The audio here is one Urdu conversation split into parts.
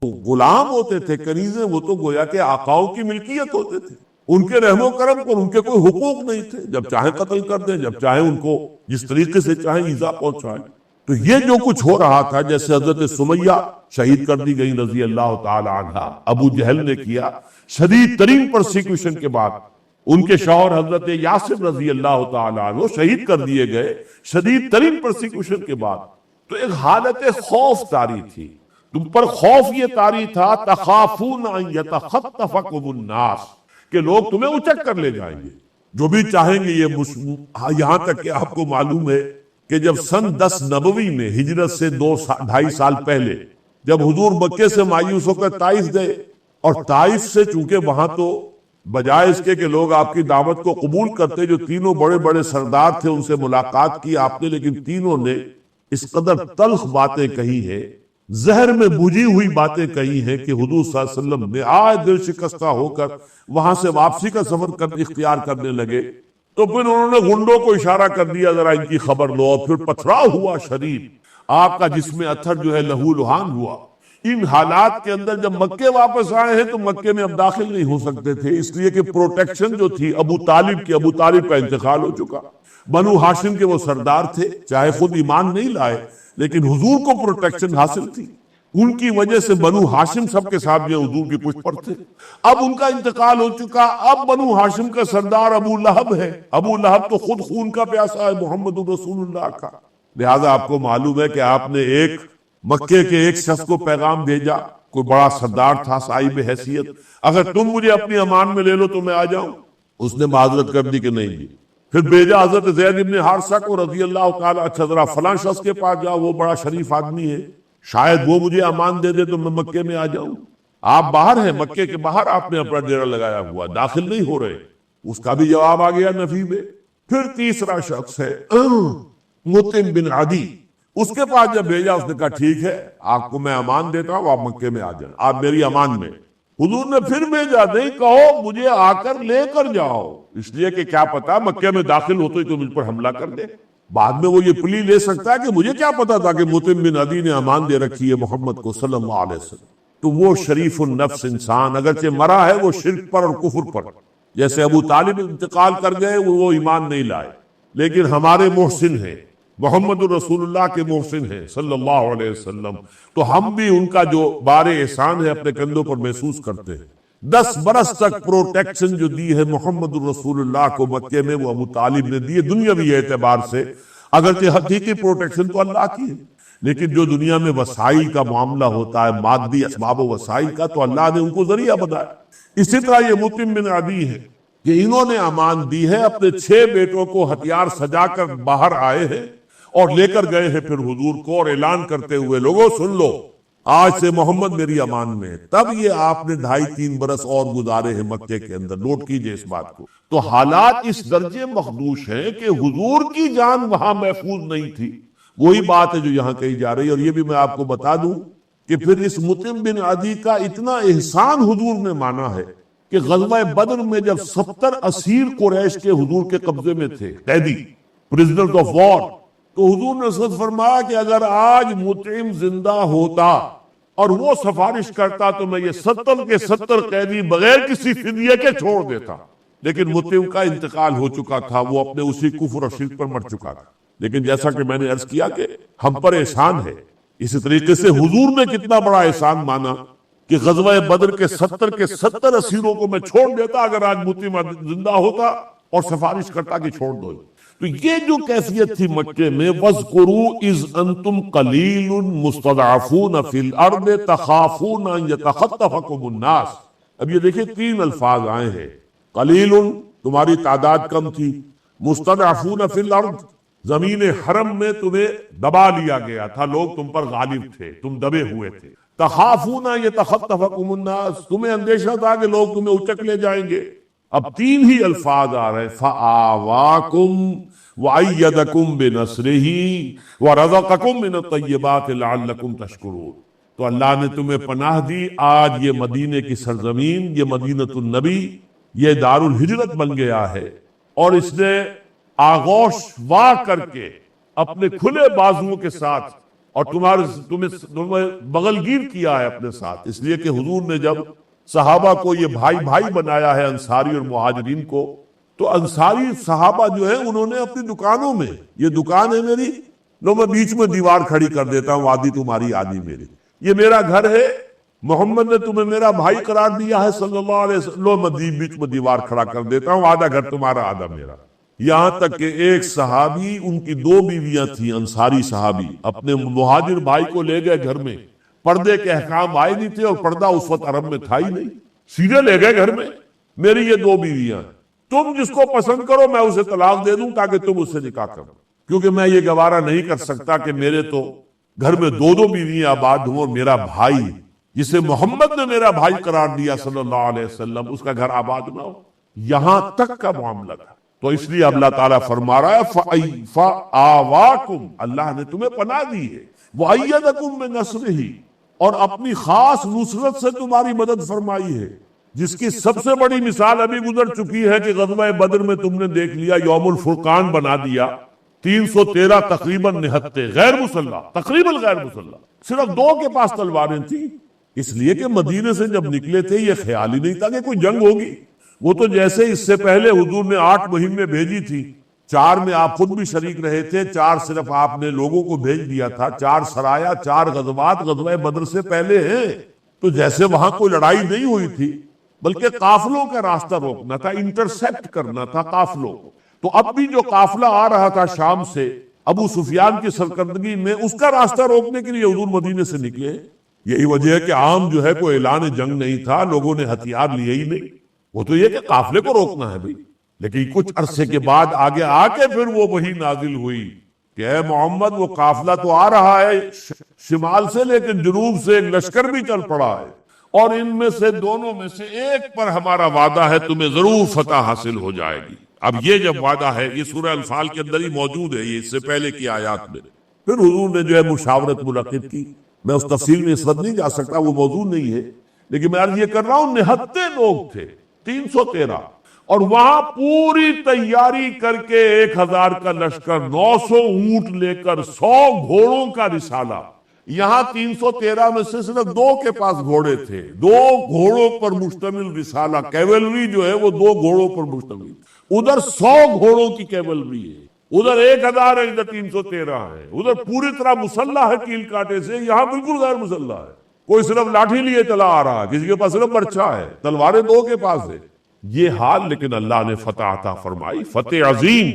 غلام ہوتے تھے، کنیزیں، وہ تو گویا کہ آقاؤں کی ملکیت ہوتے تھے، ان کے رحم و کرم پر ان کے کوئی حقوق نہیں تھے، جب چاہیں قتل کر دیں، جب چاہیں ان کو جس طریقے سے چاہیں ایذا پہنچائیں۔ تو یہ جو کچھ ہو رہا تھا، جیسے حضرت سمیہ شہید کر دی گئی رضی اللہ تعالی عنہا، ابو جہل نے کیا، شدید ترین پرسیکیوشن کے بعد ان کے شوہر حضرت یاسر رضی اللہ تعالی عنہ شہید کر دیے گئے، شدید ترین پرسیکیوشن کے بعد، تو ایک حالت خوف طاری تھی، تم پر خوف یہ طاری تھا، تخافون ان یتخطفکم الناس، کہ لوگ تمہیں اچک کر لے جائیں گے، جو بھی چاہیں گے۔ یہاں تک کہ آپ کو معلوم ہے کہ جب سن 10 نبوی میں، ہجرت سے 2-2.5 سال پہلے، جب حضور مکے سے مایوس ہو کر طائف گئے، اور طائف سے چونکہ وہاں تو بجائے اس کے کہ لوگ آپ کی دعوت کو قبول کرتے، جو تینوں بڑے بڑے سردار تھے ان سے ملاقات کی آپ نے، لیکن تینوں نے اس قدر تلخ باتیں کہی ہیں، زہر میں بجھی ہوئی باتیں کہی ہیں کہ حضور صلی اللہ علیہ وسلم نے آج دل شکستہ ہو کر وہاں سے واپسی کا سفر اختیار کرنے لگے، تو پھر انہوں نے گنڈوں کو اشارہ کر دیا ذرا ان کی خبر لو، اور پھر پتھراؤ ہوا شدید، آپ کا جسم اطہر جو ہے لہو لہان ہوا۔ ان حالات کے اندر جب مکے واپس آئے ہیں تو مکے میں اب داخل نہیں ہو سکتے تھے، اس لیے کہ پروٹیکشن جو تھی ابو طالب کا انتقال ہو چکا، بنو ہاشم کے وہ سردار تھے، چاہے خود ایمان نہیں لائے لیکن حضور کو پروٹیکشن حاصل تھی، ان کی وجہ سے بنو ہاشم سب کے ساتھ جو حضور کی پشت پر تھے۔ اب ان کا انتقال ہو چکا، اب بنو ہاشم کا سردار ابو لہب ہے، ابو لہب تو خود خون کا پیاسا ہے محمد رسول اللہ کا، لہذا آپ کو معلوم ہے کہ آپ نے مکے کے ایک شخص کو پیغام بھیجا، کوئی بڑا سردار تھا صاحب حیثیت، اگر تم مجھے اپنی امان میں لے لو تو میں آ جاؤں۔ اس نے معذرت کر دی کہ نہیں جی، پھر بھیجا حضرت زید بن حارثہ کو رضی اللہ تعالی، اچھا ذرا فلاں شخص کے پاس جاؤ، وہ بڑا شریف آدمی ہے، شاید وہ مجھے امان دے دے تو میں مکے میں آ جاؤں۔ آپ باہر ہیں، مکے کے باہر آپ نے اپنا ڈیرا لگایا ہوا، داخل نہیں ہو رہے، اس کا بھی جواب آ گیا نفی میں۔ پھر تیسرا شخص ہے مطعم بن عدی، اس کے پاس جب بھیجا اس نے کہا ٹھیک ہے آپ کو میں امان دیتا ہوں، آپ مکے میں آ جائیں، آپ میری امان میں۔ حضور نے پھر بھیجا، نہیں کہو مجھے آ کر لے کر جاؤ، اس لیے کہ کیا پتا مکے میں داخل ہوتے ہی تو مجھ پر حملہ کر دے، بعد میں وہ یہ پلی لے سکتا ہے کہ مجھے کیا پتا تھا کہ مطعم بن عدی نے امان دے رکھی ہے محمد کو صلی اللہ علیہ وسلم۔ تو وہ شریف النفس انسان اگرچہ مرا ہے وہ شرک پر اور کفر پر، جیسے ابو طالب انتقال کر گئے وہ ایمان نہیں لائے، لیکن ہمارے محسن ہیں، محمد رسول اللہ کے محسن ہیں صلی اللہ علیہ وسلم، تو ہم بھی ان کا جو بار احسان ہے اپنے کندھوں پر محسوس کرتے ہیں۔ 10 برس تک پروٹیکشن جو دی ہے محمد رسول اللہ کو مکے میں، وہ ابو طالب نے دی ہے، دنیاوی اعتبار سے، اگرچہ حقیقی پروٹیکشن تو اللہ کی ہے، لیکن جو دنیا میں وسائل کا معاملہ ہوتا ہے، مادی اسباب و وسائل کا، تو اللہ نے ان کو ذریعہ بنایا۔ اسی طرح یہ مطعم بن عدی ہے کہ انہوں نے امان دی ہے، اپنے 6 بیٹوں کو ہتھیار سجا کر باہر آئے ہیں اور لے کر گئے ہیں پھر حضور کو، اور اعلان کرتے ہوئے لوگوں سن لو آج سے محمد میری امان میں۔ تب یہ آپ نے 2.5-3 برس اور گزارے ہیں مکے کے اندر، نوٹ کیجئے اس بات کو۔ تو حالات اس درجے مخدوش ہیں کہ حضور کی جان وہاں محفوظ نہیں تھی، وہی بات ہے جو یہاں کہی جا رہی ہے۔ اور یہ بھی میں آپ کو بتا دوں کہ پھر اس مطعم بن عدی کا اتنا احسان حضور نے مانا ہے کہ غزوہ بدر میں جب 70 اسیر قریش کے حضور کے قبضے میں تھے، قیدی، پرزنرز آف وار، تو حضور نے صد فرمایا کہ اگر آج مطعم زندہ ہوتا اور وہ سفارش کرتا تو میں یہ 70 کے 70 قیدی بغیر کسی فدیے کے چھوڑ دیتا، لیکن مطعم کا انتقال ہو چکا تھا، وہ اپنے اسی کفر اور شرک پر مر چکا تھا۔ لیکن جیسا کہ میں نے عرض کیا کہ ہم پر احسان ہے، اسی طریقے سے حضور نے کتنا بڑا احسان مانا کہ غزوہ بدر کے 70 کے 70 اسیروں کو میں چھوڑ دیتا اگر آج مطعم زندہ ہوتا، اور سفارش کرتا کہ چھوڑ دو۔ تو یہ جو کیفیت تھی مکے میں، وَاذْكُرُوا إِذْ أَنْتُمْ قَلِيلٌ مُسْتَضْعَفُونَ فِي الْأَرْضِ تَخَافُونَ أَنْ يَتَخَطَّفَكُمُ النَّاسُ۔ اب یہ دیکھیں 3 الفاظ آئے ہیں، قلیل تمہاری تعداد کم تھی، مستضعفون فی الارض زمین حرم میں تمہیں دبا لیا گیا تھا، لوگ تم پر غالب تھے، تم دبے ہوئے تھے، تخافون یتخطفکم الناس تمہیں اندیشہ تھا کہ لوگ تمہیں اچک لے جائیں گے۔ اب 3 ہی الفاظ آ رہے، فآواکم وأیدکم بنصرہ ورزقکم من الطیبات لعلکم تشکرون۔ تو اللہ نے تمہیں پناہ دی، آج یہ مدینے کی سرزمین، یہ مدینۃ النبی، یہ دار الہجرت بن گیا ہے، اور اس نے آغوش وا کر کے اپنے کھلے بازوؤں کے ساتھ اور تمہیں بغلگیر کیا ہے اپنے ساتھ، اس لیے کہ حضور نے جب صحابہ کو یہ بھائی بھائی بنایا ہے، انصاری اور مہاجرین کو، تو انصاری صحابہ جو ہے انہوں نے اپنی دکانوں میں، یہ دکان ہے میری، لو میں بیچ میں دیوار کھڑی کر دیتا ہوں، آدھی تمہاری آدھی میری، یہ میرا گھر ہے، محمد نے تمہیں میرا بھائی قرار دیا ہے صلی اللہ علیہ وسلم، لو میں بیچ میں دیوار کھڑا کر دیتا ہوں، آدھا گھر تمہارا آدھا میرا۔ یہاں تک کہ ایک صحابی، ان کی 2 بیویاں تھیں، انصاری صحابی، اپنے مہاجر بھائی کو لے گئے گھر میں، پردے کے احکام آئے نہیں تھے اور پردہ اس وقت عرب میں تھا ہی نہیں، سیدھے لے گئے گھر میں، میری یہ 2 بیویاں، تم جس کو پسند کرو میں اسے طلاق دے دوں تاکہ تم اس سے نکاح کرو، کیونکہ میں یہ گوارہ نہیں کر سکتا کہ میرے تو گھر میں 2 بیویاں آباد ہوں اور میرا بھائی جسے محمد نے میرا بھائی قرار دیا صلی اللہ علیہ وسلم، اس کا گھر آباد نہ ہو۔ یہاں تک کا معاملہ تھا، تو اس لیے اللہ تعالیٰ فرما رہا ہے فَآوَاكُمْ، اللہ نے تمہیں پناہ دی ہے، وَأَيَّدَكُمْ بِنَصْرِهِ، اور اپنی خاص نصرت سے تمہاری مدد فرمائی ہے، جس کی سب سے بڑی مثال ابھی گزر چکی ہے کہ غزوہ بدر میں تم نے دیکھ لیا، یوم الفرقان بنا دیا، 313 تقریباً نہتے غیر مسلح، تقریباً غیر مسلح، صرف 2 کے پاس تلواریں تھیں، اس لیے کہ مدینے سے جب نکلے تھے یہ خیال ہی نہیں تھا کہ کوئی جنگ ہوگی، وہ تو جیسے اس سے پہلے حضور نے 8 مہم میں بھیجی تھی، 4 میں آپ خود بھی شریک رہے تھے، 4 صرف آپ نے لوگوں کو بھیج دیا تھا، 4 سرایا، 4 غزوات غزوہ بدر سے پہلے ہیں، تو جیسے وہاں کوئی لڑائی نہیں ہوئی تھی، بلکہ قافلوں کا راستہ روکنا تھا، انٹرسیپٹ کرنا تھا قافلوں کو، تو اب بھی جو قافلہ آ رہا تھا شام سے ابو سفیان کی سرکردگی میں، اس کا راستہ روکنے کے لیے حضور مدینے سے نکلے۔ یہی وجہ ہے کہ عام جو ہے کوئی اعلان جنگ نہیں تھا، لوگوں نے ہتھیار لیے ہی نہیں، وہ تو یہ کہ قافلے کو روکنا ہے بھئی، لیکن کچھ عرصے کے بعد آگے آ کے پھر وہ وہی نازل ہوئی کہ اے محمد وہ قافلہ تو آ رہا ہے شمال سے، لیکن جنوب سے ایک لشکر بھی چل پڑا ہے، اور ان میں سے دونوں میں سے ایک پر ہمارا وعدہ ہے تمہیں ضرور فتح حاصل ہو جائے گی۔ اب یہ جب وعدہ ہے، یہ سورہ انفال کے اندر ہی موجود ہے، یہ اس سے پہلے کی آیات میں، پھر حضور نے جو ہے مشاورت منعقد کی، میں اس تفصیل میں اس وقت نہیں جا سکتا، وہ موضوع نہیں ہے، لیکن میں عرض یہ کر رہا ہوں 69 لوگ تھے، 313، اور وہاں پوری تیاری کر کے 1000 کا لشکر، 900 اونٹ لے کر، 100 گھوڑوں کا رسالہ، یہاں 313 میں سے صرف 2 کے پاس گھوڑے تھے، 2 گھوڑوں پر مشتمل رسالہ، کیولری جو ہے وہ 2 گھوڑوں پر مشتمل، ادھر 100 گھوڑوں کی کیولری ہے، ادھر 1000 ہے، ادھر 313 ہے، ادھر پوری طرح مسلح ہے کیل کاٹے سے، یہاں بالکل غیر مسلح ہے، کوئی صرف لاٹھی لیے چلا آ رہا ہے، کسی کے پاس صرف برچھا ہے، تلواریں 2 کے پاس ہے، یہ حال، لیکن اللہ نے فتح عطا فرمائی، فتح عظیم،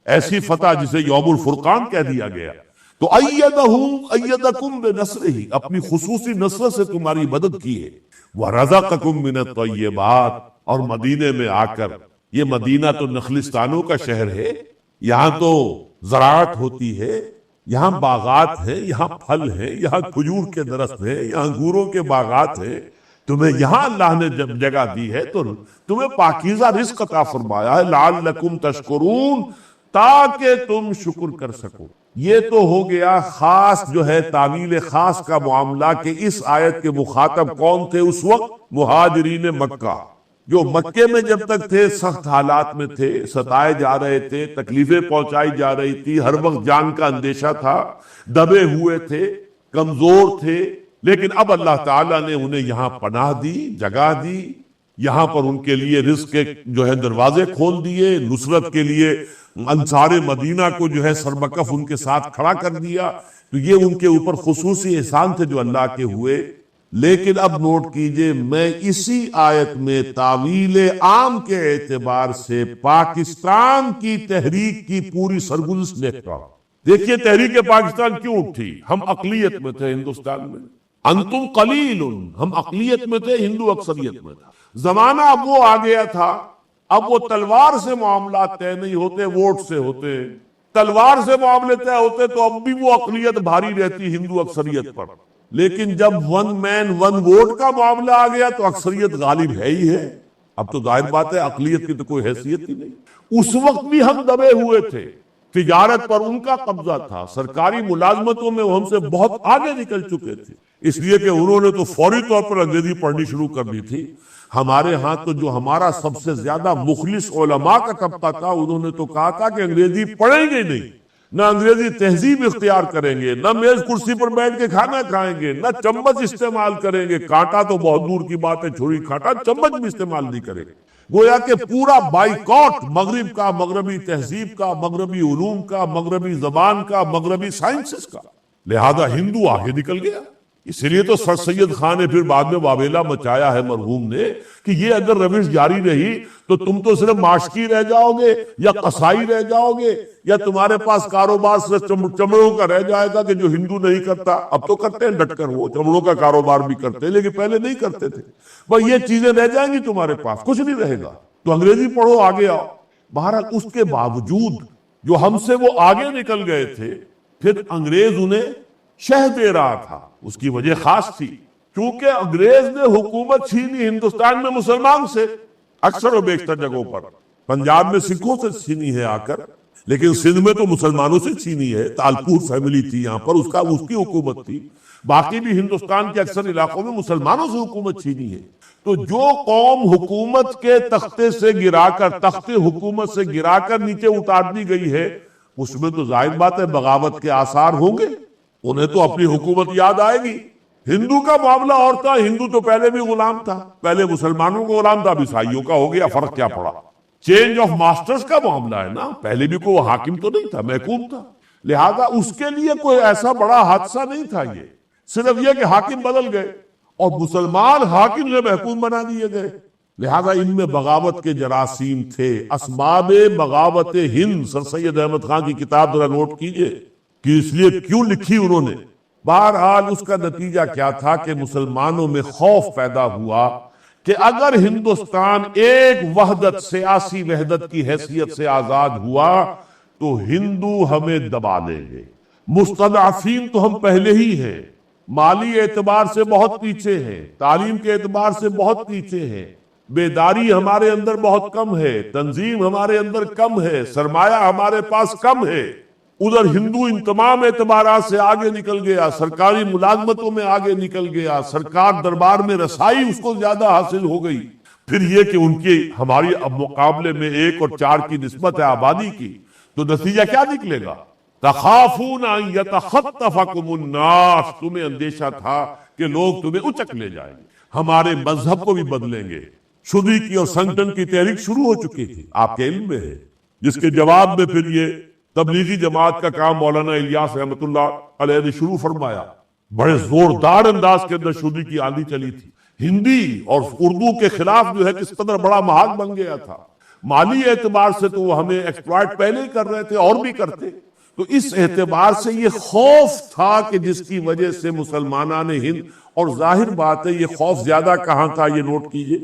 ایسی فتح جسے یوم الفرقان کہہ دیا گیا۔ تو ایدکم بنصرہ، اپنی خصوصی نصرت سے تمہاری مدد کی ہے، ورزقکم من الطیبات، اور مدینے میں آ کر، یہ مدینہ تو نخلستانوں کا شہر ہے، یہاں تو زراعت ہوتی ہے، یہاں باغات ہیں، یہاں پھل ہیں، یہاں کھجور کے درخت ہیں، یہاں انگوروں کے باغات ہیں، تمہیں یہاں اللہ نے جب جگہ دی ہے تو تمہیں پاکیزہ رزق عطا فرمایا ہے، لعلکم تشکرون، تاکہ تم شکر کر سکو۔ یہ تو ہو گیا خاص جو ہے تعویل خاص کا معاملہ، کہ اس آیت کے مخاطب کون تھے اس وقت؟ مہاجرین مکہ، جو مکے میں جب تک تھے سخت حالات میں تھے، ستائے جا رہے تھے، تکلیفیں پہنچائی جا رہی تھی، ہر وقت جان کا اندیشہ تھا، دبے ہوئے تھے، کمزور تھے، لیکن اب اللہ تعالیٰ نے انہیں یہاں پناہ دی، جگہ دی، یہاں پر ان کے لیے رزق کے جو ہے دروازے کھول دیے، نصرت کے لیے انصار مدینہ کو جو ہے سربکف ان کے ساتھ کھڑا کر دیا، تو یہ ان کے اوپر خصوصی احسان تھے جو اللہ کے ہوئے۔ لیکن اب نوٹ کیجئے، میں اسی آیت میں تعویل عام کے اعتبار سے پاکستان کی تحریک کی پوری سرگزشت دیکھتا ہوں۔ دیکھیے تحریک پاکستان کیوں اٹھی؟ ہم اقلیت میں تھے ہندوستان میں، انتم قلیل، ہم اقلیت میں تھے، ہندو اکثریت میں تھا، زمانہ اب وہ آ گیا تھا، اب وہ تلوار سے معاملات طے نہیں ہوتے، ووٹ سے ہوتے، تلوار سے معاملے طے ہوتے تو اب بھی وہ اقلیت بھاری رہتی ہندو اکثریت پر، لیکن جب 1 مین 1 ووٹ کا معاملہ آ گیا تو اکثریت غالب ہے ہی ہے، اب تو ظاہر بات ہے اقلیت کی تو کوئی حیثیت ہی نہیں۔ اس وقت بھی ہم دبے ہوئے تھے، تجارت پر ان کا قبضہ تھا، سرکاری ملازمتوں میں وہ ہم سے بہت آگے نکل چکے تھے، اس لیے کہ انہوں نے تو فوری طور پر انگریزی پڑھنی شروع کر دی تھی۔ ہمارے ہاں تو جو ہمارا سب سے زیادہ مخلص علماء کا طبقہ تھا، انہوں نے تو کہا تھا کہ انگریزی پڑھیں گے نہیں، نہ انگریزی تہذیب اختیار کریں گے، نہ میز کرسی پر بیٹھ کے کھانا کھائیں گے، نہ چمچ استعمال کریں گے، کانٹا تو بہت دور کی بات ہے، چھری کانٹا، چمچ بھی استعمال نہیں کریں گے۔ گویا کہ پورا بائیکاٹ مغرب کا، مغربی تہذیب کا، مغربی علوم کا، مغربی زبان کا، مغربی سائنسز کا۔ لہذا ہندو آگے نکل گیا۔ اسی لیے تو سر سید خان نے پھر بعد میں واویلا مچایا ہے مرحوم نے کہ یہ اگر روش جاری رہی تو تم تو صرف ماشکی رہ جاؤ گے یا قصائی رہ جاؤ گے، یا تمہارے پاس کاروبار صرف چمڑوں کا رہ جائے گا کہ جو ہندو نہیں کرتا۔ اب تو کرتے ہیں ڈٹ کر، وہ چمڑوں کا کاروبار بھی کرتے ہیں، لیکن پہلے نہیں کرتے تھے۔ بس یہ چیزیں رہ جائیں گی تمہارے پاس، کچھ نہیں رہے گا، تو انگریزی پڑھو، آگے آؤ۔ بہرحال اس کے باوجود جو ہم سے وہ آگے نکل گئے تھے، پھر انگریز انہیں شہ دے رہا تھا۔ اس کی وجہ خاص تھی، کیونکہ انگریز نے حکومت چھینی ہندوستان میں مسلمان سے، اکثر و بیشتر جگہوں پر۔ پنجاب میں سکھوں سے چھینی ہے آ کر، لیکن سندھ میں تو مسلمانوں سے چھینی ہے۔ تالپور فیملی تھی یہاں پر، اس کی حکومت تھی۔ باقی بھی ہندوستان کے اکثر علاقوں میں مسلمانوں سے حکومت چھینی ہے۔ تو جو قوم حکومت کے تختے سے گرا کر، تخت حکومت سے گرا کر نیچے اتار دی گئی ہے، اس میں تو ظاہر بات ہے بغاوت کے آثار ہوں گے، انہیں تو اپنی حکومت یاد آئے گی۔ ہندو کا معاملہ اور تھا، ہندو تو پہلے بھی غلام تھا، پہلے مسلمانوں کو غلام تھا، اب عیسائیوں کا ہو گیا، فرق کیا پڑا؟ چینج آف ماسٹرز کا معاملہ ہے نا، پہلے بھی کوئی حاکم تو نہیں تھا، محکوم تھا۔ لہذا اس کے لیے کوئی ایسا بڑا حادثہ نہیں تھا، یہ صرف یہ کہ حاکم بدل گئے اور مسلمان حاکم سے محکوم بنا دیے گئے۔ لہذا ان میں بغاوت کے جراثیم تھے۔ اسباب بغاوت ہند، سر سید احمد خان کی کتاب ذرا نوٹ کیجئے کہ اس لیے کیوں لکھی انہوں نے۔ بہرحال اس کا نتیجہ کیا تھا کہ مسلمانوں میں خوف پیدا ہوا کہ اگر ہندوستان ایک وحدت، سیاسی وحدت کی حیثیت سے آزاد ہوا تو ہندو ہمیں دبا لیں گے۔ مستضعفین تو ہم پہلے ہی ہیں، مالی اعتبار سے بہت پیچھے ہیں، تعلیم کے اعتبار سے بہت پیچھے ہیں، بیداری ہمارے اندر بہت کم ہے، تنظیم ہمارے اندر کم ہے، سرمایہ ہمارے پاس کم ہے۔ ادھر ہندو ان تمام اعتبارات سے آگے نکل گیا، سرکاری ملازمتوں میں آگے نکل گیا، سرکار دربار میں رسائی اس کو زیادہ حاصل ہو گئی۔ پھر یہ کہ ان کی ہماری اب مقابلے میں 1 اور 4 کی نسبت ہے آبادی کی، تو نتیجہ کیا نکلے گا؟ تخافون ان یتخطفکم الناس، تمہیں اندیشہ تھا کہ لوگ تمہیں اچک لے جائیں گے، ہمارے مذہب کو بھی بدلیں گے۔ شدی کی اور سنگٹن کی تحریک شروع ہو چکی تھی، آپ کے علم میں ہے، جس کے جواب میں پھر یہ تبلیغی جماعت کا کام مولانا الیاس رحمۃ اللہ علیہ نے شروع فرمایا۔ بڑے زوردار انداز کے اندر شدی کی آندھی چلی تھی، ہندی اور اردو کے خلاف جو ہے کس قدر بڑا محاذ بن گیا تھا۔ مالی اعتبار سے تو وہ ہمیں ایکسپلائٹ پہلے ہی کر رہے تھے اور بھی کرتے، تو اس اعتبار سے یہ خوف تھا کہ جس کی وجہ سے مسلمانان ہند، اور ظاہر بات ہے یہ خوف زیادہ کہاں تھا، یہ نوٹ کیجئے،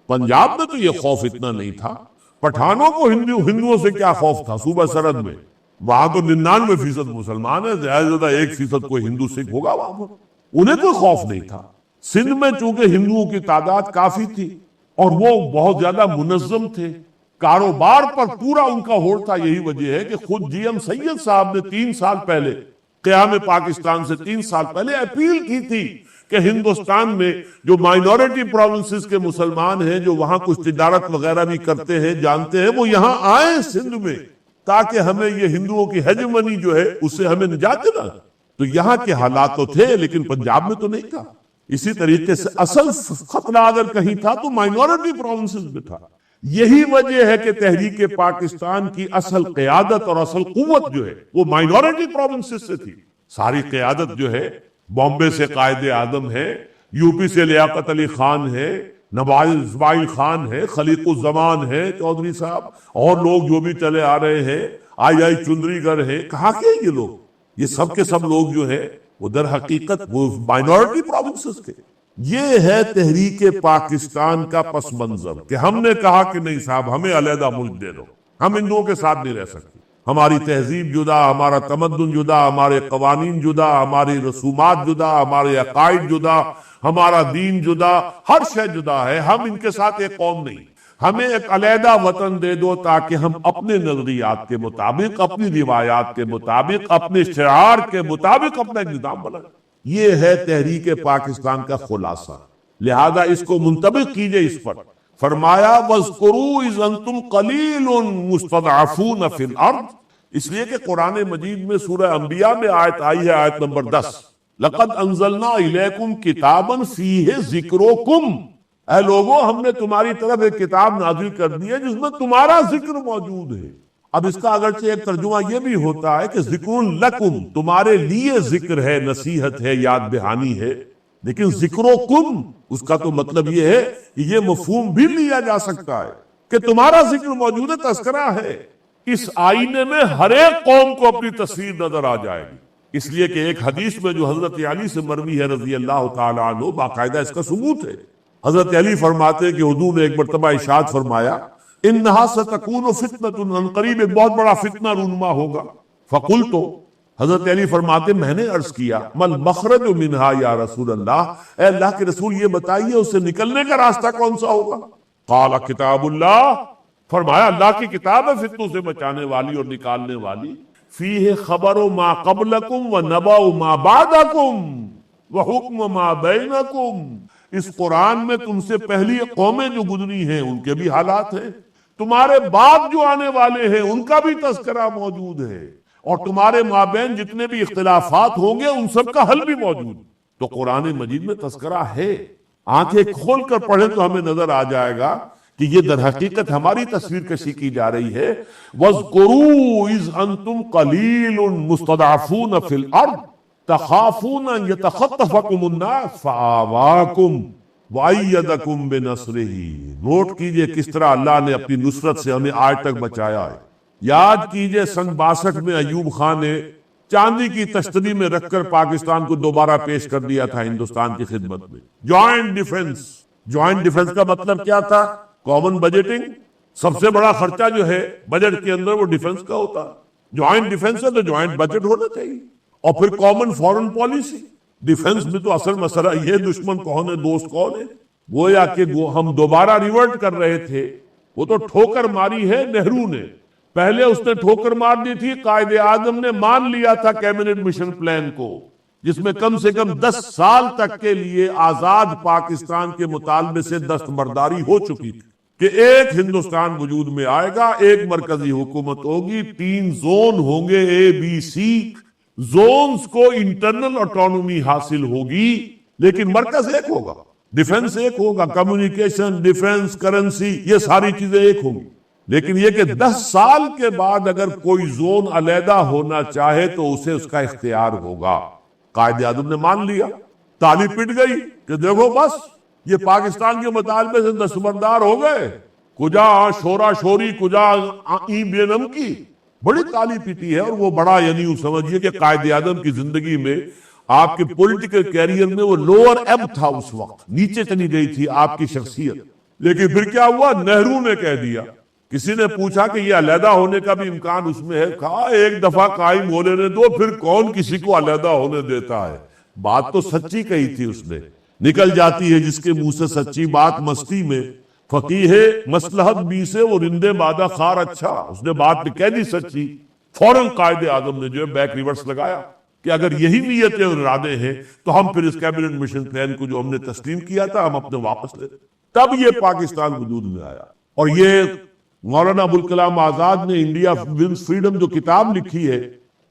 پنجاب میں تو یہ خوف اتنا نہیں تھا۔ پٹھانوں کو ہندوؤں سے کیا خوف تھا صوبہ سرحد میں، وہاں تو 99% مسلمان ہے، زیادہ زیادہ 1% کوئی ہندو سکھ ہوگا وہاں پر، انہیں کوئی خوف نہیں تھا۔ سندھ میں چونکہ ہندوؤں کی تعداد کافی تھی اور وہ بہت زیادہ منظم تھے، کاروبار پر پورا ان کا ہول تھا، یہی وجہ ہے کہ خود جی ایم سید صاحب نے 3 سال پہلے قیام پاکستان سے 3 سال پہلے اپیل کی تھی کہ ہندوستان میں جو مائنورٹی پروونسز کے مسلمان ہیں، جو وہاں کچھ تجارت وغیرہ بھی کرتے ہیں، جانتے ہیں، وہ یہاں آئیں سندھ میں، تاکہ ہمیں یہ ہندوؤں کی ہیجمنی جو ہے اس سے ہمیں نجات دلا۔ تو یہاں کے حالات تو تھے لیکن پنجاب میں تو نہیں تھا۔ اسی طریقے سے اصل خطرہ اگر کہیں تھا تو مائنورٹی پروونسز میں تھا۔ یہی وجہ ہے کہ تحریک پاکستان کی اصل قیادت اور اصل قوت جو ہے وہ مائنورٹی پروونسز سے تھی۔ ساری قیادت جو ہے، بامبے سے قائد اعظم ہے، یو پی سے لیاقت علی خان ہے، نواز اسماعیل خان ہے، خلیق الزمان ہے چودھری صاحب، اور لوگ جو بھی چلے آ رہے ہیں، آئی چندری گڑھ ہے، کہاں کے یہ لوگ؟ یہ سب کے سب لوگ جو ہے وہ در حقیقت وہ مائنورٹی پروونسز تھے۔ یہ ہے تحریک پاکستان کا پس منظر کہ ہم نے کہا کہ نہیں صاحب ہمیں علیحدہ ملک دے دو، ہم ہندوؤں کے ساتھ نہیں رہ سکتے، ہماری تہذیب جدا، ہمارا تمدن جدا، ہمارے قوانین جدا، ہماری رسومات جدا، ہمارے عقائد جدا، ہمارا دین جدا، ہر شے جدا ہے، ہم ان کے ساتھ ایک قوم نہیں، ہمیں ایک علیحدہ وطن دے دو تاکہ ہم اپنے نظریات کے مطابق، اپنی روایات کے مطابق، اپنے شعار کے مطابق اپنا ایک نظام بنائیں۔ یہ ہے تحریک پاکستان کا خلاصہ، لہذا اس کو منطبق کیجئے اس پر۔ فرمایا وَاذْكُرُوا إِذْ أَنْتُمْ قَلِيلٌ مُسْتَضْعَفُونَ فِي الْأَرْضِ، اس لیے کہ قرآن مجید میں سورہ انبیاء میں آیت آئی ہے، آیت نمبر 10، لَقَدْ أَنزَلْنَا إِلَيْكُمْ كِتَابًا فِيهِ ذِكْرُكُمْ، اے لوگوں ہم نے تمہاری طرف ایک کتاب نازل کر دی ہے جس میں تمہارا ذکر موجود ہے۔ اب اس کا اگرچہ ایک ترجمہ یہ بھی ہوتا ہے کہ ذکر لکم، تمہارے لیے ذکر ہے، نصیحت ہے، یاد دہانی ہے، لیکن ذکرکم اس کا تو مطلب یہ ہے کہ یہ مفہوم بھی لیا جا سکتا ہے کہ تمہارا ذکر موجود ہے، تذکرہ ہے۔ اس آئینے میں ہر ایک قوم کو اپنی تصویر نظر آ جائے گی، اس لیے کہ ایک حدیث میں جو حضرت علی سے مروی ہے رضی اللہ تعالی عنہ، باقاعدہ اس کا ثبوت ہے۔ حضرت علی فرماتے ہیں کہ حضور نے ایک مرتبہ ارشاد فرمایا، انہا ستکون فتنۃ، ان قریب ایک بہت بڑا فتنہ رونما ہوگا۔ فقلت، حضرت علی فرماتے میں نے عرض کیا، مل مخرج منہا یا رسول اللہ، اے اللہ کے رسول یہ بتائیے اس سے نکلنے کا راستہ کون سا ہوگا؟ قال کتاب اللہ، فرمایا اللہ کی کتاب ہے فتنوں سے بچانے والی اور نکالنے والی۔ فیہ خبر ما قبلکم و نبأ ما بعدکم و حکم ما بینکم، اس قرآن میں تم سے پہلی قومیں جو گزری ہیں ان کے بھی حالات ہیں، تمہارے بعد جو آنے والے ہیں ان کا بھی تذکرہ موجود ہے، اور تمہارے مابین جتنے بھی اختلافات ہوں گے ان سب کا حل بھی موجود۔ تو قرآن مجید میں تذکرہ ہے، آنکھیں کھول کر پڑھیں تو ہمیں نظر آ جائے گا کہ یہ در حقیقت ہماری تصویر کشی کی جا رہی ہے۔ وَاذْكُرُوا إِذْ أَنْتُمْ قَلِيلٌ مُسْتَضْعَفُونَ فِي الْأَرْضِ تَخَافُونَ أَنْ يَتَخَطَّفَكُمُ النَّاسُ فَآوَاكُمْ وَأَيَّدَكُمْ بِنَصْرِهِ۔ نوٹ کیجئے کس طرح اللہ نے اپنی نصرت سے ہمیں آج تک بچایا ہے۔ یاد کیجئے سن 62 میں ایوب خان نے چاندی کی تشتری میں رکھ کر پاکستان کو دوبارہ پیش کر دیا تھا ہندوستان کی خدمت میں۔ جوائنٹ ڈیفنس، جوائنٹ ڈیفنس کا مطلب کیا تھا؟ کامن بجٹنگ، سب سے بڑا خرچہ جو ہے بجٹ کے اندر وہ ڈیفنس کا ہوتا ہے۔ جوائنٹ ڈیفنس ہے تو جوائنٹ بجٹ ہونا چاہیے، اور پھر کامن فورن پالیسی۔ ڈیفنس میں تو اصل مسئلہ یہ دشمن کون ہے دوست کون ہے، گویا کہ ہم دوبارہ ریورٹ کر رہے تھے۔ وہ تو ٹھوکر ماری ہے نہرو نے، پہلے اس نے ٹھوکر مار دی تھی، قائد اعظم نے مان لیا تھا کیبنٹ مشن پلان کو، جس میں کم سے کم 10 سال تک کے لیے آزاد پاکستان کے مطالبے سے دستبرداری ہو چکی تھی کہ ایک ہندوستان وجود میں آئے گا، ایک مرکزی حکومت ہوگی، 3 زون ہوں گے ABC، زونز کو انٹرنل آٹونومی حاصل ہوگی، لیکن مرکز ایک ہوگا، ڈیفنس ایک ہوگا، کمیونیکیشن، ڈیفنس، کرنسی، یہ ساری چیزیں ایک ہوں گی۔ لیکن یہ کہ 10 سال کے بعد اگر کوئی زون علیحدہ ہونا چاہے تو اسے اس کا اختیار ہوگا۔ قائد اعظم نے مان لیا، تالی پٹ گئی کہ دیکھو بس یہ پاکستان کے مطالبے سے دستبردار ہو گئے، کجا شورا شوری، کجا ای بینم کی بڑی تالی پیٹی ہے۔ اور وہ بڑا یعنی سمجھیے کہ قائد اعظم کی زندگی میں آپ کے پولیٹیکل کیریئر میں وہ لوور ایب تھا، اس وقت نیچے چلی گئی تھی آپ کی شخصیت۔ لیکن پھر کیا ہوا، نہرو نے کہہ دیا، کسی نے پوچھا کہ یہ علیحدہ ہونے کا بھی امکان اس میں ہے، کہا ایک دفعہ قائم ہو لینے دو، پھر کون کسی کو علیحدہ ہونے دیتا ہے۔ بات تو سچی کہی تھی اس نے، نکل جاتی ہے جس کے منہ سے سچی بات مستی میں، فقیہ مصلحت بھی سے وہ رندے بادہ خار اچھا، اس نے بات کہہ دی سچی۔ فوراً قائد اعظم نے جو ہے بیک ریورس لگایا کہ اگر یہی نیتیں اور ارادے ہیں تو ہم پھر اس کیبنٹ مشن پلان کو جو ہم نے تسلیم کیا تھا ہم اپنے واپس لے، تب یہ پاکستان وجود میں آیا۔ اور یہ مولانا ابوالکلام آزاد نے انڈیا ونز فریڈم جو کتاب لکھی ہے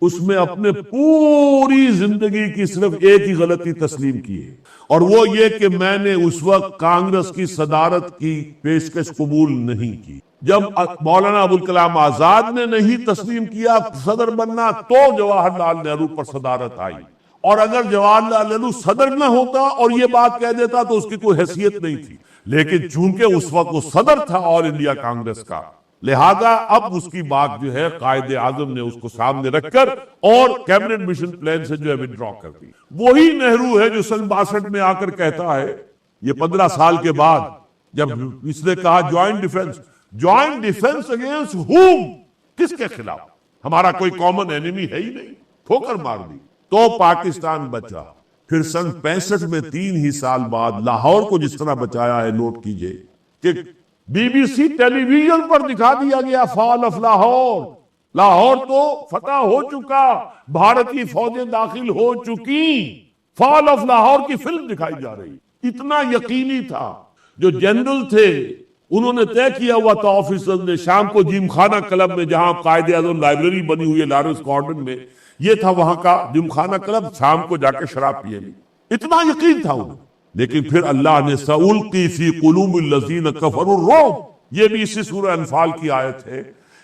اس میں اپنے پوری زندگی کی صرف ایک ہی غلطی تسلیم کی ہے، اور وہ یہ کہ میں نے اس وقت کانگریس کی صدارت کی پیشکش قبول نہیں کی۔ جب مولانا ابوالکلام آزاد نے نہیں تسلیم کیا صدر بننا تو جواہر لال نہرو پر صدارت آئی، اور اگر جواہر لال نہرو صدر نہ ہوتا اور یہ بات کہہ دیتا تو اس کی کوئی حیثیت نہیں تھی، لیکن چونکہ اس وقت وہ صدر تھا آل انڈیا کانگریس کا، لہذا اب اس کی بات جو ہے قائد اعظم نے اس کو سامنے رکھ کر اور کیبنٹ مشن پلان سے جو ہے وڈرا کر دی۔ وہی نہرو ہے جو سن 62 میں آ کر کہتا ہے، یہ 15 سال کے بعد جب اس نے کہا جوائنٹ ڈیفنس اگینسٹ ہوم، کس کے خلاف؟ ہمارا کوئی کامن اینیمی ہے ہی نہیں، ٹھوکر مار دی تو پاکستان بچا۔ پھر سن 65 میں 3 ہی سال بعد لاہور کو جس طرح بچایا ہے، نوٹ کیجئے کہ BBC ٹیلی ویژن پر دکھا دیا گیا فال آف لاہور، لاہور تو فتح ہو چکا، بھارتی فوجیں داخل ہو چکی، فال آف لاہور کی فلم دکھائی جا رہی۔ اتنا یقینی تھا، جو جنرل تھے انہوں نے طے کیا ہوا تھا آفیسر نے شام کو جیم خانہ کلب میں، جہاں قائد اعظم لائبریری بنی ہوئی ہے لارنس گارڈن میں، یہ تھا وہاں کا جیم خانہ کلب، شام کو جا کے شراب پیے گی، اتنا یقین تھا انہیں۔ لیکن پھر اللہ نے سألقی فی قلوب الذین کفروا الرعب، یہ بھی اسی سورہ انفال کی آیت ہے،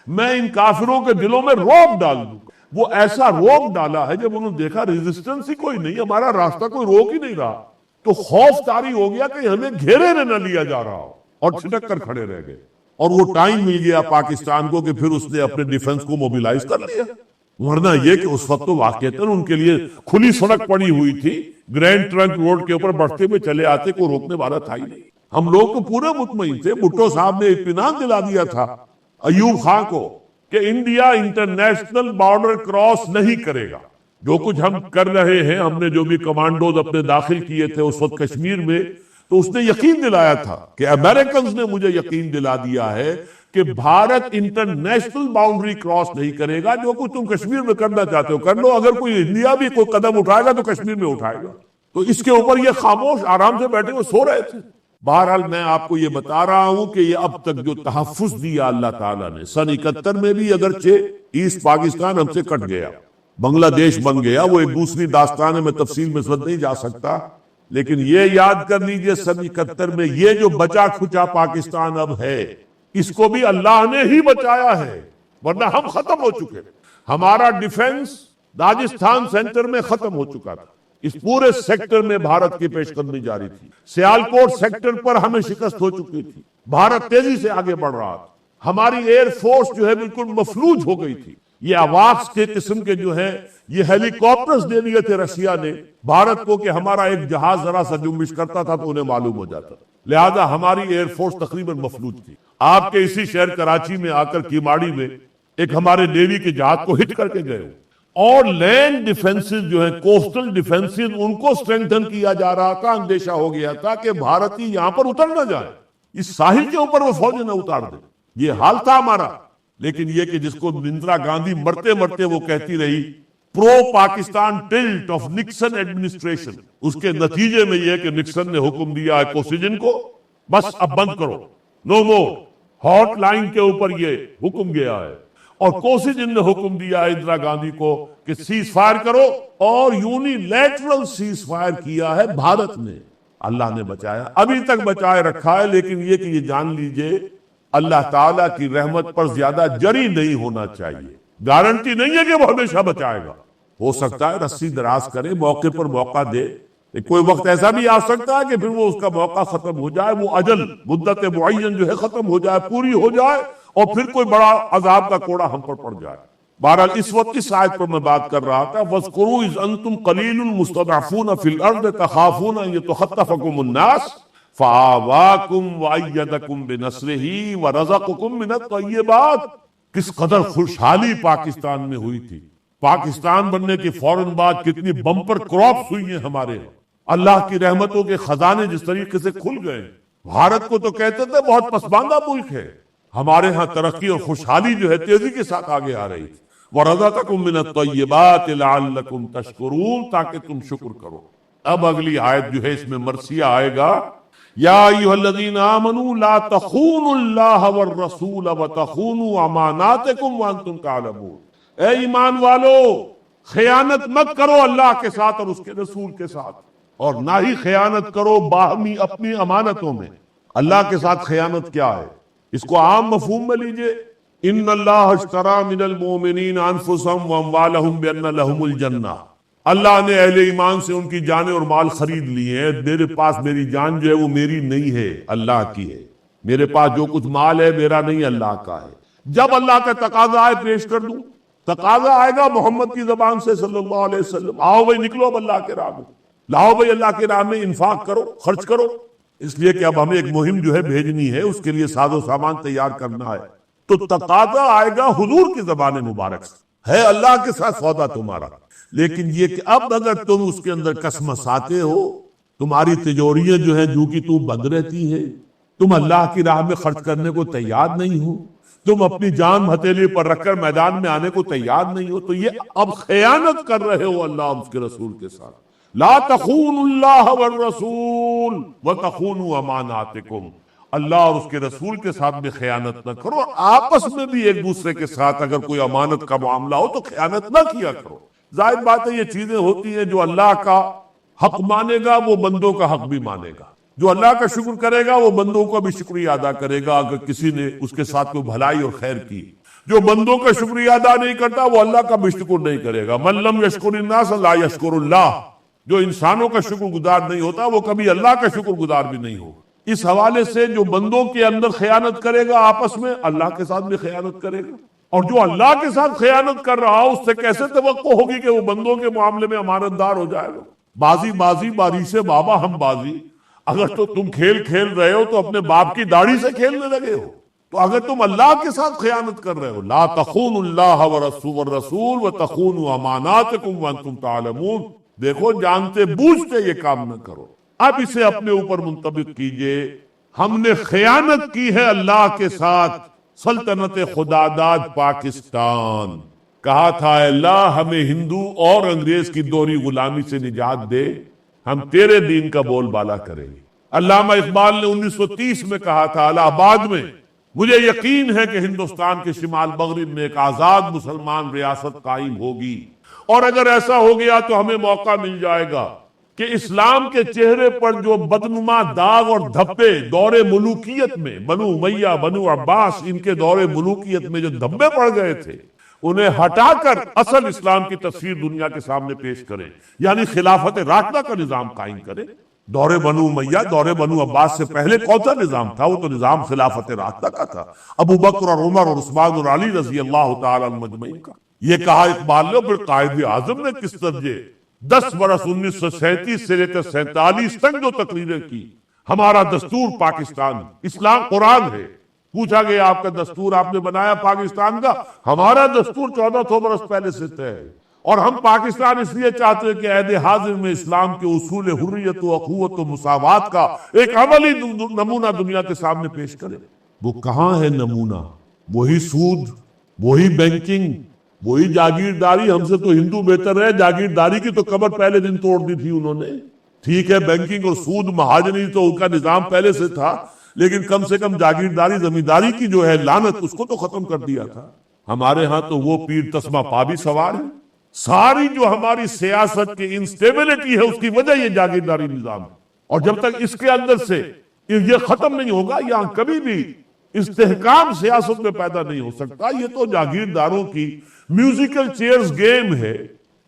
میں ان کافروں کے دلوں میں رعب ڈال دوں گا۔ وہ ایسا رعب ڈالا ہے جب انہوں نے دیکھا ریزسٹنس ہی کوئی نہیں، ہمارا راستہ کوئی روک ہی نہیں رہا، تو خوف طاری ہو گیا کہ ہمیں گھیرے میں نہ لیا جا رہا ہو، اور چھٹک کر کھڑے رہ گئے۔ اور وہ ٹائم مل گیا پاکستان کو کہ پھر اس نے اپنے ڈیفنس کو موبیلائز کر لیا، ورنہ یہ کہ اس وقت تو واقعتاً ان کے لیے کھلی سڑک پڑی ہوئی تھی، گرینڈ ٹرنک روڈ کے اوپر بڑھتے ہوئے چلے آتے، کوئی روکنے والا تھا ہی نہیں۔ ہم لوگ تو پورے مطمئن تھے، بھٹو صاحب نے اطمینان دلا دیا تھا ایوب خان کو کہ انڈیا انٹرنیشنل بارڈر کراس نہیں کرے گا۔ جو کچھ ہم کر رہے ہیں، ہم نے جو بھی کمانڈوز اپنے داخل کیے تھے اس وقت کشمیر میں، تو اس نے یقین دلایا تھا کہ امریکنز نے مجھے یقین دلا دیا ہے کہ بھارت انٹرنیشنل باؤنڈری کراس نہیں کرے گا، جو کچھ تم کشمیر میں کرنا چاہتے ہو کر لو، اگر کوئی انڈیا بھی کوئی قدم اٹھائے گا تو کشمیر میں اٹھائے گا۔ تو اس کے اوپر یہ خاموش آرام سے بیٹھے ہوئے سو رہے تھے۔ بہرحال میں آپ کو یہ بتا رہا ہوں کہ یہ اب تک جو تحفظ دیا اللہ تعالیٰ نے، سن 71 میں بھی اگرچہ ایسٹ پاکستان ہم سے کٹ گیا، بنگلہ دیش بن گیا، وہ ایک دوسری داستان ہے، میں تفصیل میں اس وقت نہیں جا سکتا، لیکن یہ یاد کر لیجئے سن 71 میں یہ جو بچا کھچا پاکستان اب ہے، اس کو بھی اللہ نے ہی بچایا ہے، ورنہ ہم ختم ہو چکے۔ ہمارا ڈیفنس راجستھان سینٹر میں ختم ہو چکا تھا، اس پورے سیکٹر میں بھارت کی پیش قدمی جاری تھی، سیالکوٹ سیکٹر پر ہمیں شکست ہو چکی تھی، بھارت تیزی سے آگے بڑھ رہا تھا، ہماری ایئر فورس جو ہے بالکل مفلوج ہو گئی تھی۔ یہ آواز کے قسم کے جو ہے یہ ہیلی کاپٹرز دے دیے تھے رشیا نے بھارت کو کہ ہمارا ایک جہاز ذرا سا جنبش کرتا تھا تو انہیں معلوم ہو جاتا، لہذا ہماری ایئر فورس تقریباً مفلوج تھی۔ آپ کے اسی شہر کراچی میں آ کر کیماڑی میں ایک ہمارے نیوی کے جہاز کو ہٹ کر کے گئے، اور لینڈ ڈیفنسز جو ہیں کوسٹل ڈیفنسز ان کو سٹرینگتھن کیا جا رہا تھا، اندیشہ ہو گیا تھا کہ بھارتی یہاں پر اتر نہ جائے، اس ساحل کے اوپر وہ فوجیں نہ اتار دیں، یہ حال تھا ہمارا۔ لیکن یہ کہ جس کو اندرا گاندھی مرتے مرتے وہ کہتی رہی pro Pakistan tilt of Nixon administration, اس کے نتیجے میں یہ کہ نکسن نے حکم دیا ہے کوسیجن کو بس اب بند کرو، نو مور، ہاٹ لائن کے اوپر یہ حکم گیا ہے، اور کوسیجن نے حکم دیا ہے اندرا گاندھی کو کہ سیز فائر کرو، اور یونی لیٹرل سیز فائر کیا ہے بھارت نے۔ اللہ نے بچایا، ابھی تک بچائے رکھا ہے، لیکن یہ کہ یہ جان لیجئے اللہ تعالیٰ کی رحمت پر زیادہ جری نہیں ہونا چاہیے، گارنٹی نہیں ہے کہ وہ ہمیشہ بچائے گا، ہو سکتا ہے رسی دراز کرے، موقع پر موقع دے، کوئی وقت ایسا بھی آ سکتا ہے کہ پھر وہ اس کا موقع ختم ہو جائے، وہ اجل مدت معین جو ہے ختم ہو جائے، پوری ہو جائے، اور پھر کوئی بڑا عذاب کا کوڑا ہم پر پڑ جائے۔ بہرحال اس وقت اس آیت پر میں بات کر رہا تھا، وَاذْكُرُوا إِذْ أَنْتُمْ قَلِيلٌ مُسْتَضْعَفُونَ فِي الْأَرْضِ تَخَافُونَ أَنْ يَتَخَطَّفَكُمُ النَّاسُ فَآوَاكُمْ وَأَيَّدَكُمْ بِنَصْرِهِ وَرَزَقَكُمْ مِنَ الطَّيِّبَاتِ۔ کس قدر خوشحالی پاکستان میں ہوئی تھی، پاکستان بننے کے فوراً بعد کتنی بمپر کراپس ہوئی ہیں ہمارے ہاں، اللہ کی رحمتوں کے خزانے جس طریقے سے کھل گئے۔ بھارت کو تو کہتے تھے بہت پسماندہ ملک ہے، ہمارے ہاں ترقی اور خوشحالی جو ہے تیزی کے ساتھ آگے آ رہی تھی۔ وَرَزَقَكُمْ مِنَ الطَّيِّبَاتِ لَعَلَّكُمْ تَشْكُرُونَ، تاکہ تم شکر کرو۔ اب اگلی آیت جو ہے اس میں مرثیہ آئے گا، یا ایھا الذین آمنوا لا تخونوا اللہ والرسول وتخونوا اماناتکم وانتم تعلمون۔ اے ایمان والو، خیانت مت کرو اللہ کے ساتھ اور اس کے رسول کے ساتھ، اور نہ ہی خیانت کرو باہمی اپنی امانتوں میں۔ اللہ کے ساتھ خیانت کیا ہے، اس کو عام مفہوم میں لیجئے، ان اللہ اشتری من المؤمنین انفسهم واموالهم بان لهم الجنہ، اللہ نے اہل ایمان سے ان کی جانیں اور مال خرید لیے ہیں۔ میرے پاس میری جان جو ہے وہ میری نہیں ہے، اللہ کی ہے، میرے پاس جو کچھ مال ہے میرا نہیں، اللہ کا ہے۔ جب اللہ کا تقاضا آئے پیش کر دوں، تقاضا آئے گا محمد کی زبان سے صلی اللہ علیہ وسلم، آؤ بھائی نکلو اب اللہ کے راہ میں، لاؤ بھائی اللہ کے راہ میں انفاق کرو، خرچ کرو، اس لیے کہ اب ہمیں ایک مہم جو ہے بھیجنی ہے، اس کے لیے ساز و سامان تیار کرنا ہے، تو تقاضا آئے گا حضور کی زبان مبارک سے، ہے اللہ کے ساتھ سودا تمہارا۔ لیکن یہ کہ اب اگر تم اس کے اندر کسمساتے ہو، تمہاری تجوریاں جو ہیں جو کہ تو بند رہتی ہیں، تم اللہ کی راہ میں خرچ کرنے کو تیار نہیں ہو، تم اپنی جان ہتھیلی پر رکھ کر میدان میں آنے کو تیار نہیں ہو، تو یہ اب خیانت کر رہے ہو اللہ اور اس کے رسول کے ساتھ۔ لا تخونوا اللہ والرسول وتخونوا اماناتکم، اللہ اور اس کے رسول کے ساتھ بھی خیانت نہ کرو، اور آپس میں بھی ایک دوسرے کے ساتھ اگر کوئی امانت کا معاملہ ہو تو خیانت نہ کیا کرو۔ ظاہر بات ہے یہ چیزیں ہوتی ہیں، جو اللہ کا حق مانے گا وہ بندوں کا حق بھی مانے گا، جو اللہ کا شکر کرے گا وہ بندوں کا بھی شکریہ ادا کرے گا اگر کسی نے اس کے ساتھ کوئی بھلائی اور خیر کی۔ جو بندوں کا شکریہ ادا نہیں کرتا وہ اللہ کا بھی شکر نہیں کرے گا۔ من لم یشکر الناس لا یشکر اللہ، جو انسانوں کا شکر گزار نہیں ہوتا وہ کبھی اللہ کا شکر گزار بھی نہیں ہوگا۔ اس حوالے سے جو بندوں کے اندر خیانت کرے گا آپس میں، اللہ کے ساتھ بھی خیانت کرے گا، اور جو اللہ کے ساتھ خیانت کر رہا اس سے کیسے توقع ہوگی کہ وہ بندوں کے معاملے میں امانت دار ہو جائے گا۔ بازی بازی باری سے بابا ہم بازی، اگر تو تم کھیل کھیل رہے ہو تو اپنے باپ کی داڑھی سے کھیلنے لگے ہو، تو اگر تم اللہ کے ساتھ خیانت کر رہے ہو، لا تخونوا اللہ والرسول وتخونوا اماناتکم وانتم تعلمون، دیکھو جانتے بوجھتے یہ کام نہ کرو۔ اب اسے اپنے اوپر منطبق کیجئے، ہم نے خیانت کی ہے اللہ کے ساتھ، سلطنت خداداد پاکستان، کہا تھا اے اللہ ہمیں ہندو اور انگریز کی دوہری غلامی سے نجات دے، ہم تیرے دین کا بول بالا کریں گے۔ علامہ اقبال نے 1930 میں کہا تھا الہ آباد میں، مجھے یقین ہے کہ ہندوستان کے شمال مغرب میں ایک آزاد مسلمان ریاست قائم ہوگی، اور اگر ایسا ہو گیا تو ہمیں موقع مل جائے گا کہ اسلام کے چہرے پر جو بدنما داغ اور دھبے دور ملوکیت میں، بنو امیہ بنو عباس، ان کے دور ملوکیت میں جو دھبے پڑ گئے تھے انہیں ہٹا کر اصل اسلام کی تصویر دنیا کے سامنے پیش کریں، یعنی خلافت راشدہ کا نظام قائم کریں۔ دور بنو امیہ، دور بنو عباس سے پہلے کون سا نظام تھا؟ وہ تو نظام خلافت راشدہ کا تھا، ابو بکر اور عمر اور عثمان اور علی رضی اللہ تعالی عنہم اجمعین کا۔ یہ کہا اقبال نے، پھر قائد اعظم نے کس درجے 10 برس 1937 سے لے کر 47 تک جو تقریریں کی، ہمارا دستور پاکستان اسلام قرآن ہے۔ پوچھا گیا آپ کا دستور آپ نے بنایا پاکستان کا؟ ہمارا دستور 1400 برس پہلے سے طے ہے، اور ہم پاکستان اس لیے چاہتے ہیں کہ عہد حاضر میں اسلام کے اصول حریت و اخوت و مساوات کا ایک عملی نمونہ دنیا کے سامنے پیش کرے۔ وہ کہاں ہے نمونہ؟ وہی سود، وہی بینکنگ، وہی جاگیرداری۔ ہم سے تو ہندو بہتر ہے، جاگیرداری کی تو کمر پہلے دن توڑ دی تھی انہوں نے۔ ٹھیک ہے بینکنگ اور سود مہاجنی تو ان کا نظام پہلے سے تھا، لیکن کم سے کم جاگیرداری زمینداری کی جو ہے لعنت اس کو تو ختم کر دیا تھا۔ ہمارے ہاں تو وہ پیر تسمہ پا بھی سوار ہے۔ ساری جو ہماری سیاست کی انسٹیبلٹی ہے اس کی وجہ یہ جاگیرداری نظام ہے، اور جب تک اس کے اندر سے یہ ختم نہیں ہوگا یہاں کبھی بھی استحکام سیاست میں پیدا نہیں ہو سکتا۔ یہ تو جاگیرداروں کی میوزیکل چیئرز گیم ہے،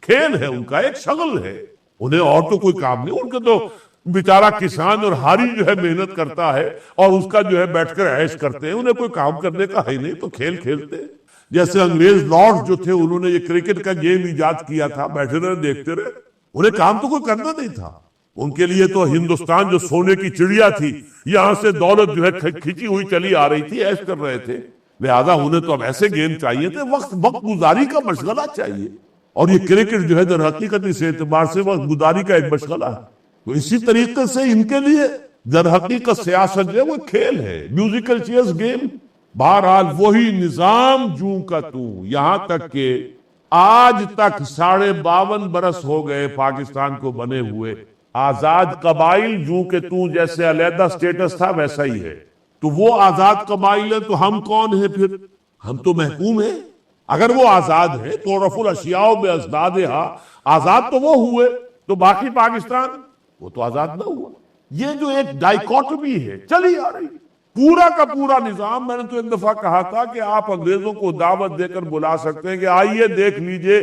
کھیل ہے، ان کا ایک شغل ہے، انہیں اور تو کوئی کام نہیں۔ ان کے تو بیچارہ کسان اور ہاری جو ہے محنت کرتا ہے اور اس کا جو ہے بیٹھ کر عیش کرتے ہیں، انہیں کوئی کام کرنے کا ہے نہیں، تو کھیل کھیلتے ہیں۔ جیسے انگریز لارڈ جو تھے انہوں نے یہ کرکٹ کا گیم ایجاد کیا تھا، بیٹھے رہے دیکھتے رہے، انہیں کام تو کوئی کرنا نہیں تھا۔ ان کے لیے تو ہندوستان جو سونے کی چڑیا تھی، یہاں سے دولت جو ہے کھچی ہوئی چلی آ رہی تھی، عیش کر رہے تھے، لہذا انہیں تو اب ایسے گیم چاہیے تھے، وقت گزاری کا مشغلہ چاہیے، اور یہ کرکٹ جو ہے در حقیقت اس اعتبار سے وقت گزاری کا ایک مشغلہ ہے۔ تو اسی طریقے سے ان کے لیے در حقیقت سیاست جو ہے وہ کھیل ہے، میوزیکل چیئرز گیم۔ بہرحال وہی نظام جوں کا توں، یہاں تک کہ آج تک 52.5 برس ہو گئے پاکستان کو بنے ہوئے، آزاد قبائل جوں کہ توں جیسے علیحدہ سٹیٹس تھا ویسا ہی ہے۔ تو وہ آزاد قبائل ہیں تو ہم کون ہیں پھر؟ ہم تو محکوم ہیں۔ اگر وہ آزاد ہیں تو رفع الاشیاء بازدادہا، آزاد تو وہ ہوئے، تو باقی پاکستان وہ تو آزاد نہ ہوا۔ یہ جو ایک ڈائیکوٹمی ہے چلی آ رہی، پورا کا پورا نظام۔ میں نے تو ایک دفعہ کہا تھا کہ آپ انگریزوں کو دعوت دے کر بلا سکتے ہیں کہ آئیے دیکھ لیجئے،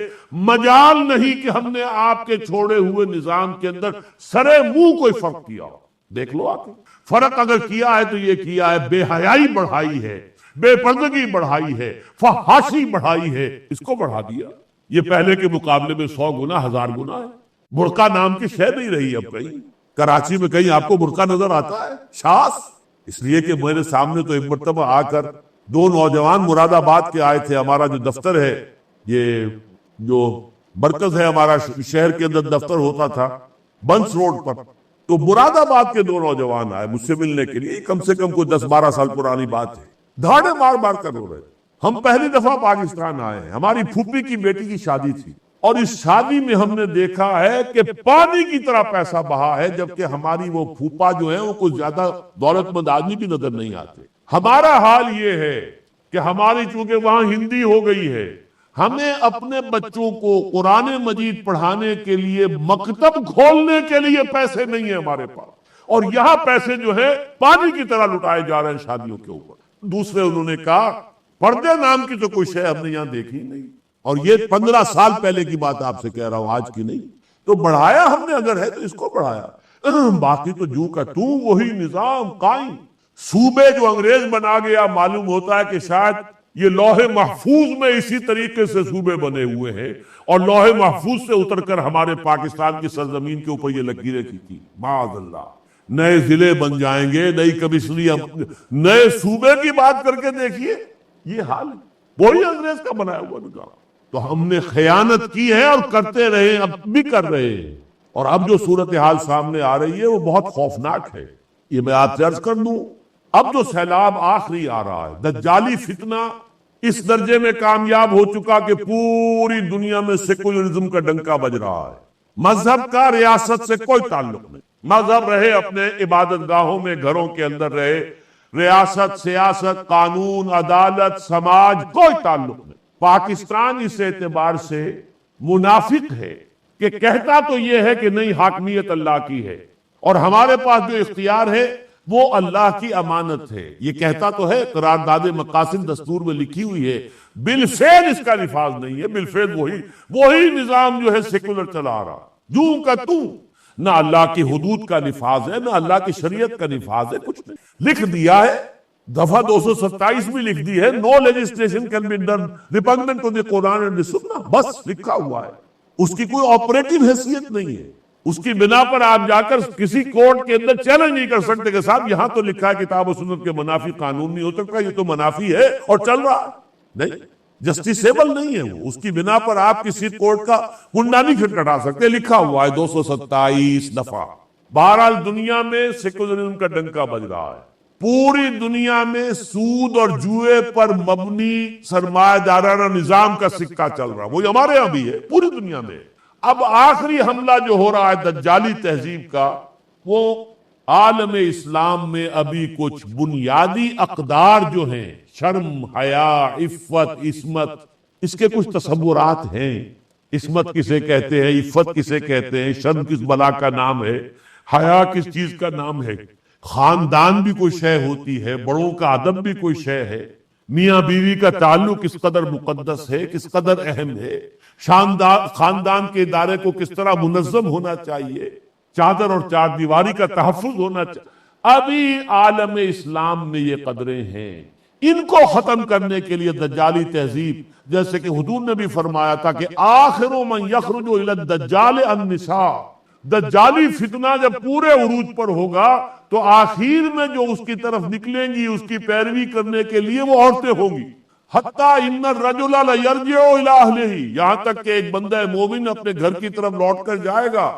مجال نہیں کہ ہم نے آپ کے چھوڑے ہوئے نظام کے اندر سرے منہ کوئی فرق کیا ہو۔ دیکھ لو آ کے فرق اگر کیا ہے تو یہ کیا ہے، بے حیائی بڑھائی ہے، بے پردگی بڑھائی ہے، فحاشی بڑھائی ہے، اس کو بڑھا دیا۔ یہ پہلے کے مقابلے میں 100 گنا 1000 گنا ہے۔ برقع نام کی شے نہیں رہی اب کہیں۔ کراچی میں کہیں آپ کو برقع نظر آتا ہے؟ شاس، اس لیے کہ میرے سامنے تو ایک مرتبہ آ کر 2 نوجوان مراد آباد کے آئے تھے۔ ہمارا جو دفتر ہے، یہ جو مرکز ہے ہمارا شہر کے اندر دفتر ہوتا تھا بنس روڈ پر، تو مراد آباد کے 2 نوجوان آئے مجھ سے ملنے کے لیے، کم سے کم کوئی 10-12 سال پرانی بات ہے۔ دھاڑے مار مار کر رو رہے، ہم پہلی دفعہ پاکستان آئے ہیں، ہماری پھوپھی کی بیٹی کی شادی تھی، اور اس شادی میں ہم نے دیکھا ہے کہ پانی کی طرح پیسہ بہا ہے، جبکہ ہماری وہ پھوپھا جو ہیں وہ کوئی زیادہ دولت مند آدمی بھی نظر نہیں آتے۔ ہمارا حال یہ ہے کہ ہماری چونکہ وہاں ہندی ہو گئی ہے، ہمیں اپنے بچوں کو قرآن مجید پڑھانے کے لیے مکتب کھولنے کے لیے پیسے نہیں ہیں ہمارے پاس، اور یہاں پیسے جو ہے پانی کی طرح لٹائے جا رہے ہیں شادیوں کے اوپر۔ دوسرے انہوں نے کہا پردے نام کی تو کوئی شے ہم نے یہاں دیکھی نہیں، اور یہ 15 سال پہلے کی بات آپ سے کہہ رہا ہوں، آج کی نہیں۔ تو بڑھایا ہم نے اگر ہے تو اس کو بڑھایا، باقی تو جو کا تو وہی نظام قائم۔ صوبے جو انگریز بنا گیا، معلوم ہوتا ہے کہ شاید یہ لوح محفوظ میں اسی طریقے سے صوبے بنے ہوئے ہیں، اور لوح محفوظ سے اتر کر ہمارے پاکستان کی سرزمین کے اوپر یہ لکیریں کھینچی۔ معاذ اللہ، نئے ضلع بن جائیں گے، نئی کمیشنری، نئے صوبے کی بات کر کے دیکھیے، یہ حال ہے، وہی انگریز کا بنایا ہوا نظام۔ تو ہم نے خیانت کی ہے اور کرتے رہے، اب بھی کر رہے ہیں، اور اب جو صورتحال سامنے آ رہی ہے وہ بہت خوفناک ہے۔ یہ میں آپ سے عرض کر دوں، اب جو سیلاب آخری آ رہا ہے، دجالی فتنہ اس درجے میں کامیاب ہو چکا کہ پوری دنیا میں سیکولرزم کا ڈنکا بج رہا ہے۔ مذہب کا ریاست سے کوئی تعلق نہیں، مذہب رہے اپنے عبادت گاہوں میں، گھروں کے اندر رہے، ریاست، سیاست، قانون، عدالت، سماج، کوئی تعلق نہیں۔ پاکستان اس اعتبار سے منافق ہے کہ کہتا تو یہ ہے کہ نہیں، حاکمیت اللہ کی ہے، اور ہمارے پاس جو اختیار ہے وہ اللہ کی امانت ہے، یہ کہتا تو ہے، قرارداد مقاصد دستور میں لکھی ہوئی ہے، بالفعل اس کا نفاذ نہیں ہے۔ بالفعل وہی نظام جو ہے سیکولر چلا رہا، جوں کا توں، نہ اللہ کی حدود کا نفاذ ہے، نہ اللہ کی شریعت کا نفاذ ہے، کچھ نہیں۔ لکھ دیا ہے، دفعہ 227 میں لکھ دی ہے، no legislation can be done repugnant to the Quran and the Sunnah, بس لکھا ہوا ہے، اس کی کوئی آپریٹو حیثیت نہیں ہے۔ اس کی بنا پر آپ جا کر کسی کورٹ کے اندر چیلنج نہیں کر سکتے کہ صاحب یہاں تو لکھا ہے کتاب و سنت کے منافی قانون نہیں ہو سکتا، یہ تو منافی ہے اور چل رہا ہے، نہیں، جسٹیسیبل نہیں ہے وہ، اس کی بنا پر آپ کسی کورٹ کا کنڈا نہیں کھٹکھٹا سکتے، لکھا ہوا ہے 227 دفعہ۔ بہرحال دنیا میں سیکولرزم کا ڈنکا بج رہا ہے، پوری دنیا میں سود اور جوئے پر مبنی سرمایہ دارانہ نظام کا سکہ چل رہا ہے، وہ ہمارے یہاں بھی ہے، پوری دنیا میں۔ اب آخری حملہ جو ہو رہا ہے دجالی تہذیب کا، وہ عالم اسلام میں ابھی کچھ بنیادی اقدار جو ہیں، شرم، حیا، عفت، عصمت، اس کے کچھ تصورات ہیں۔ عصمت کسے کہتے ہیں، عفت کسے کہتے ہیں، شرم کس بلا کا نام ہے، حیا کس چیز کا نام ہے، خاندان بھی کوئی شے ہوتی ہے، بڑوں کا ادب بھی کوئی شے ہے، میاں بیوی کا تعلق کس قدر مقدس ہے، کس قدر اہم ہے، خاندان کے ادارے کو کس طرح منظم ہونا چاہیے، چادر اور چار دیواری کا تحفظ ہونا چاہیے۔ ابھی عالم اسلام میں یہ قدریں ہیں، ان کو ختم کرنے کے لیے دجالی تہذیب، جیسے کہ حضور نے بھی فرمایا تھا کہ آخر من یخرج الی الدجال النساء، دجالی فتنہ جب پورے عروج پر ہوگا تو آخر میں جو اس کی طرف نکلیں گی، اس کی پیروی کرنے کے لیے، وہ عورتیں ہوں گی۔ حتیٰ ان الرجل لیرجع الی اہلہ، یہاں تک کہ ایک بندہ مومن اپنے گھر کی طرف لوٹ کر جائے گا،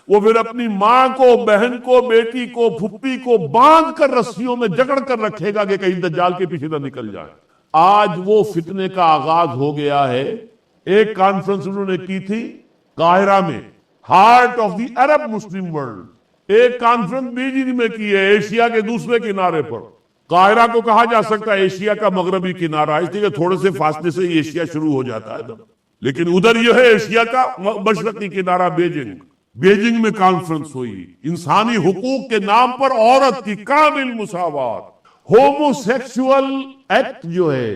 وہ پھر اپنی ماں کو، بہن کو، بیٹی کو، پھپھی کو باندھ کر رسیوں میں جکڑ کر رکھے گا کہ کہیں دجال کے پیچھے نہ نکل جائے۔ آج وہ فتنے کا آغاز ہو گیا ہے۔ ایک کانفرنس انہوں نے کی تھی قاہرہ میں، heart of the Arab Muslim world, ایک کانفرنس بیجنگ میں کی ہے، ایشیا کے دوسرے کنارے پر۔ قاہرہ کو کہا جا سکتا ہے ایشیا کا مغربی کنارہ، اس لیے تھوڑے سے فاصلے سے ایشیا شروع ہو جاتا ہے، لیکن ادھر یہ ہے ایشیا کا مشرقی کنارہ بیجنگ میں کانفرنس ہوئی، انسانی حقوق کے نام پر عورت کی کامل مساوات، ہومو سیکسول ایکٹ جو ہے